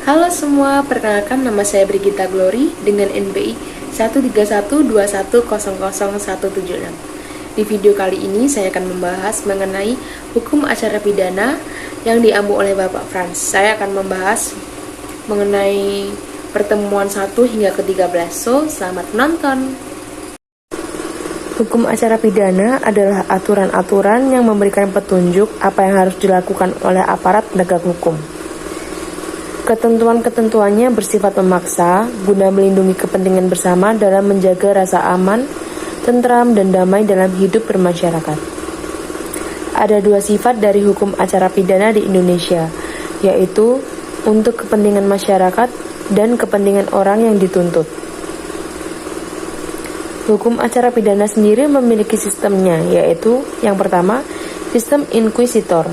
Halo semua, perkenalkan nama saya Brigita Glory dengan NBI 13121000176. Di video kali ini saya akan membahas mengenai hukum acara pidana yang diambil oleh Bapak Frans. Saya akan membahas mengenai pertemuan 1 hingga ke-13. So, selamat menonton. Hukum acara pidana adalah aturan-aturan yang memberikan petunjuk apa yang harus dilakukan oleh aparat penegak hukum. Ketentuan-ketentuannya bersifat memaksa guna melindungi kepentingan bersama dalam menjaga rasa aman, tentram, dan damai dalam hidup bermasyarakat. Ada dua sifat dari hukum acara pidana di Indonesia, yaitu untuk kepentingan masyarakat dan kepentingan orang yang dituntut. Hukum acara pidana sendiri memiliki sistemnya, yaitu yang pertama, sistem inkuisitor.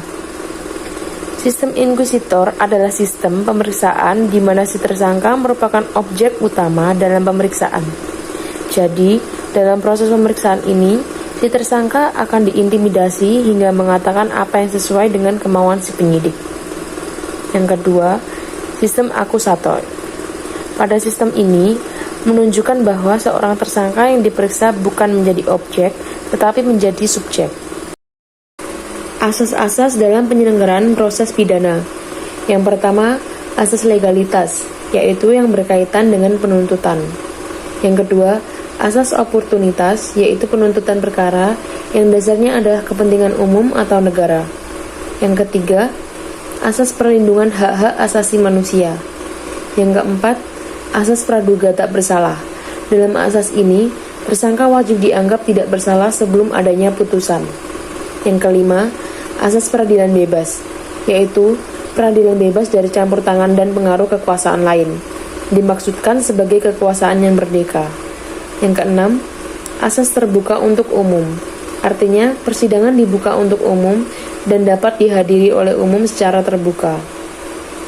Sistem inkuisitor adalah sistem pemeriksaan di mana si tersangka merupakan objek utama dalam pemeriksaan. Jadi, dalam proses pemeriksaan ini, si tersangka akan diintimidasi hingga mengatakan apa yang sesuai dengan kemauan si penyidik. Yang kedua, sistem akusator. Pada sistem ini, menunjukkan bahwa seorang tersangka yang diperiksa bukan menjadi objek, tetapi menjadi subjek. Asas-asas dalam penyelenggaraan proses pidana. Yang pertama, asas legalitas, yaitu yang berkaitan dengan penuntutan. Yang kedua, asas oportunitas, yaitu penuntutan perkara yang dasarnya adalah kepentingan umum atau negara. Yang ketiga, asas perlindungan hak-hak asasi manusia. Yang keempat, asas praduga tak bersalah. Dalam asas ini, tersangka wajib dianggap tidak bersalah sebelum adanya putusan. Yang kelima, asas peradilan bebas, yaitu peradilan bebas dari campur tangan dan pengaruh kekuasaan lain, dimaksudkan sebagai kekuasaan yang merdeka. Yang keenam, asas terbuka untuk umum, artinya persidangan dibuka untuk umum dan dapat dihadiri oleh umum secara terbuka.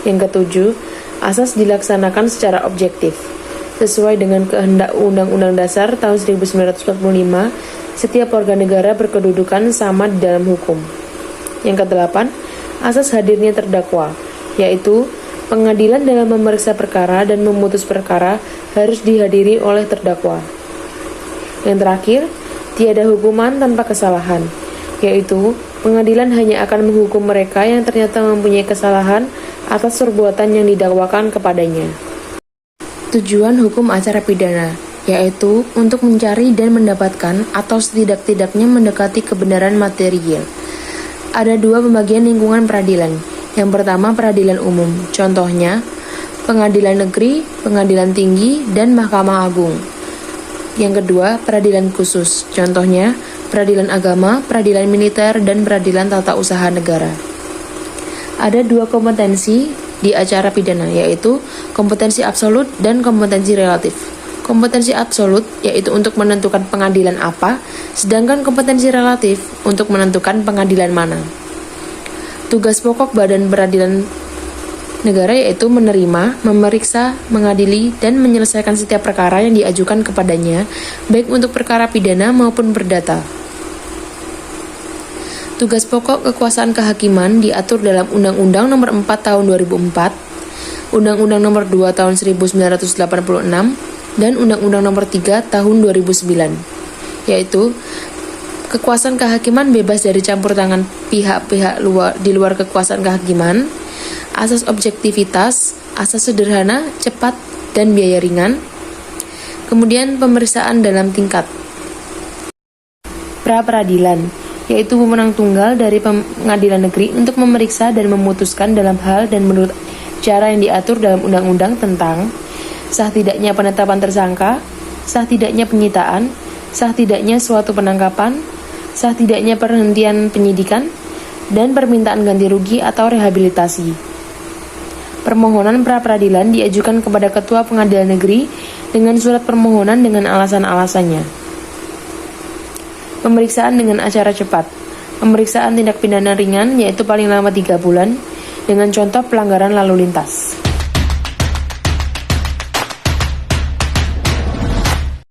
Yang ketujuh, asas dilaksanakan secara objektif, sesuai dengan kehendak Undang-Undang Dasar tahun 1945, setiap warga negara berkedudukan sama di dalam hukum. Yang kedelapan, asas hadirnya terdakwa, yaitu pengadilan dalam memeriksa perkara dan memutus perkara harus dihadiri oleh terdakwa. Yang terakhir, tiada hukuman tanpa kesalahan, yaitu pengadilan hanya akan menghukum mereka yang ternyata mempunyai kesalahan atas perbuatan yang didakwakan kepadanya. Tujuan hukum acara pidana, yaitu untuk mencari dan mendapatkan atau setidak-tidaknya mendekati kebenaran material. Ada dua pembagian lingkungan peradilan. Yang pertama, peradilan umum. Contohnya, pengadilan negeri, pengadilan tinggi, dan Mahkamah Agung. Yang kedua, peradilan khusus. Contohnya, peradilan agama, peradilan militer, dan peradilan tata usaha negara. Ada dua kompetensi di acara pidana, yaitu kompetensi absolut dan kompetensi relatif. Kompetensi absolut yaitu untuk menentukan pengadilan apa, sedangkan kompetensi relatif untuk menentukan pengadilan mana. Tugas pokok Badan Peradilan Negara yaitu menerima, memeriksa, mengadili, dan menyelesaikan setiap perkara yang diajukan kepadanya, baik untuk perkara pidana maupun perdata. Tugas pokok kekuasaan kehakiman diatur dalam Undang-Undang Nomor 4 Tahun 2004, Undang-Undang Nomor 2 Tahun 1986, dan Undang-Undang Nomor 3 Tahun 2009, yaitu kekuasaan kehakiman bebas dari campur tangan pihak-pihak di luar kekuasaan kehakiman, asas objektivitas, asas sederhana, cepat, dan biaya ringan, kemudian pemeriksaan dalam tingkat pra-peradilan, yaitu pemenang tunggal dari pengadilan negeri untuk memeriksa dan memutuskan dalam hal dan menurut cara yang diatur dalam undang-undang tentang sah tidaknya penetapan tersangka, sah tidaknya penyitaan, sah tidaknya suatu penangkapan, sah tidaknya perhentian penyidikan, dan permintaan ganti rugi atau rehabilitasi. Permohonan pra-peradilan diajukan kepada Ketua Pengadilan Negeri dengan surat permohonan dengan alasan-alasannya. Pemeriksaan dengan acara cepat. Pemeriksaan tindak pidana ringan yaitu paling lama 3 bulan dengan contoh pelanggaran lalu lintas.